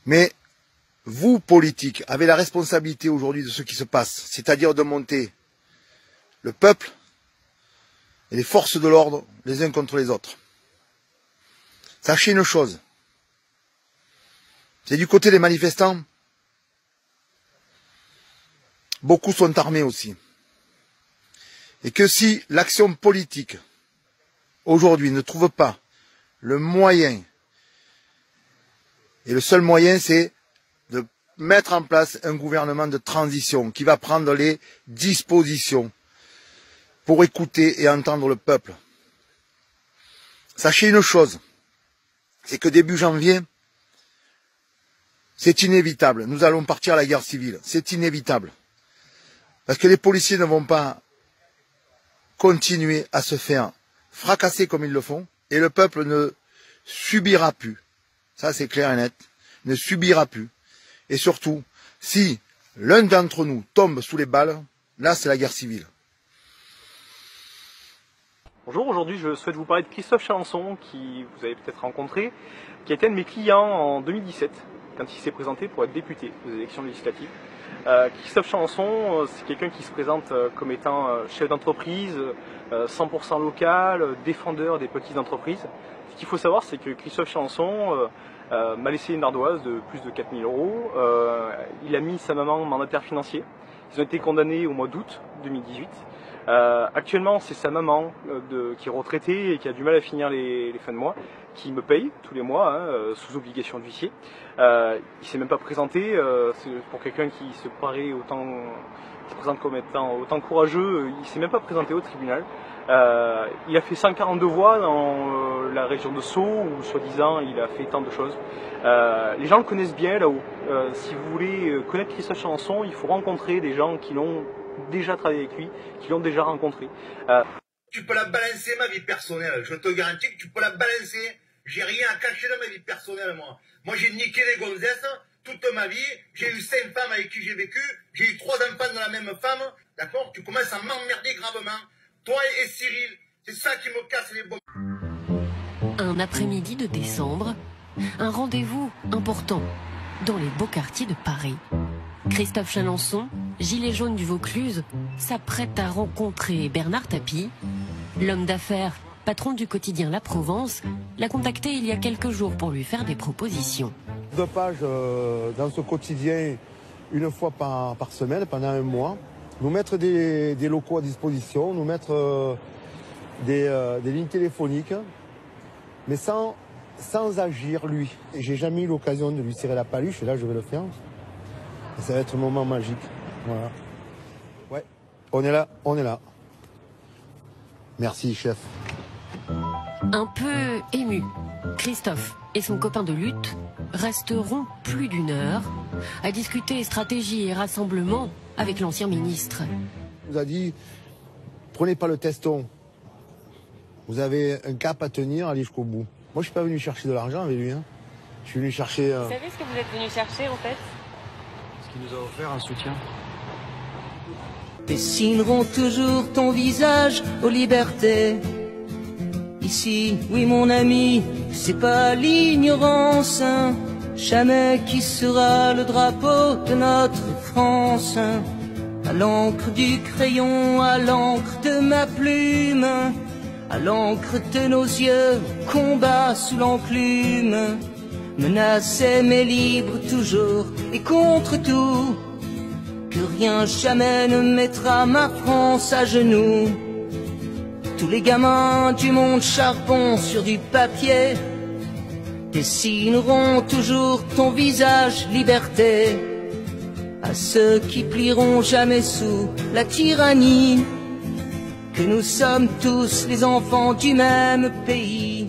Mais vous, politiques, avez la responsabilité aujourd'hui de ce qui se passe, c'est-à-dire de monter le peuple et les forces de l'ordre les uns contre les autres. Sachez une chose, c'est du côté des manifestants, beaucoup sont armés aussi. Et que si l'action politique, aujourd'hui, ne trouve pas le moyen, et le seul moyen, c'est de mettre en place un gouvernement de transition qui va prendre les dispositions pour écouter et entendre le peuple. Sachez une chose, c'est que début janvier, c'est inévitable. Nous allons partir à la guerre civile. C'est inévitable. Parce que les policiers ne vont pas continuer à se faire fracasser comme ils le font, et le peuple ne subira plus. Ça, c'est clair et net. Ne subira plus. Et surtout, si l'un d'entre nous tombe sous les balles, là, c'est la guerre civile. Bonjour, aujourd'hui je souhaite vous parler de Christophe Chalençon, qui vous avez peut-être rencontré, qui a été un de mes clients en 2017, quand il s'est présenté pour être député aux élections législatives. Christophe Chalençon, c'est quelqu'un qui se présente comme étant chef d'entreprise, 100% local, défendeur des petites entreprises. Ce qu'il faut savoir, c'est que Christophe Chalençon m'a laissé une ardoise de plus de 4 000 €. Il a mis sa maman en mandataire financier. Ils ont été condamnés au mois d'août 2018. Actuellement, c'est sa maman qui est retraitée et qui a du mal à finir les fins de mois, qui me paye tous les mois, sous obligation d'huissier. Il s'est même pas présenté. Pour quelqu'un qui se paraît qui se présente comme étant autant courageux, il s'est même pas présenté au tribunal. Il a fait 142 voix dans la région de Sceaux, où soi-disant il a fait tant de choses. Les gens le connaissent bien là-haut. Si vous voulez connaître Christophe Chalençon, il faut rencontrer des gens qui l'ont déjà travaillé avec lui, qui l'ont déjà rencontré. Tu peux la balancer, ma vie personnelle. Je te garantis que tu peux la balancer. J'ai rien à cacher dans ma vie personnelle, moi. Moi, j'ai niqué les gonzesses toute ma vie. J'ai eu 5 femmes avec qui j'ai vécu. J'ai eu 3 enfants de la même femme. D'accord? Tu commences à m'emmerder gravement. Toi et Cyril, c'est ça qui me casse les bonbons. Un après-midi de décembre, un rendez-vous important dans les beaux quartiers de Paris. Christophe Chalençon, gilet jaune du Vaucluse, s'apprête à rencontrer Bernard Tapie. L'homme d'affaires, patron du quotidien La Provence, l'a contacté il y a quelques jours pour lui faire des propositions. 2 pages dans ce quotidien, une fois par semaine, pendant un mois. Nous mettre des locaux à disposition, nous mettre des lignes téléphoniques, mais sans agir lui. J'ai jamais eu l'occasion de lui tirer la paluche, et là je vais le faire. Et ça va être un moment magique. Voilà. Ouais, on est là, on est là. Merci, chef. Un peu ému, Christophe et son copain de lutte resteront plus d'1 heure à discuter stratégie et rassemblement avec l'ancien ministre. Il nous a dit, prenez pas le teston. Vous avez un cap à tenir, allez jusqu'au bout. Moi, je suis pas venu chercher de l'argent avec lui. Hein. Je suis venu chercher... Vous savez ce que vous êtes venu chercher, en fait? Il nous a offert un soutien. Dessineront toujours ton visage aux libertés. Ici, oui mon ami, c'est pas l'ignorance, hein. Jamais qui sera le drapeau de notre France, hein. À l'encre du crayon, à l'encre de ma plume, à l'encre de nos yeux, combat sous l'enclume. Menacé mais libre toujours et contre tout, que rien jamais ne mettra ma France à genoux. Tous les gamins du monde charbon sur du papier dessineront toujours ton visage liberté. À ceux qui plieront jamais sous la tyrannie, que nous sommes tous les enfants du même pays.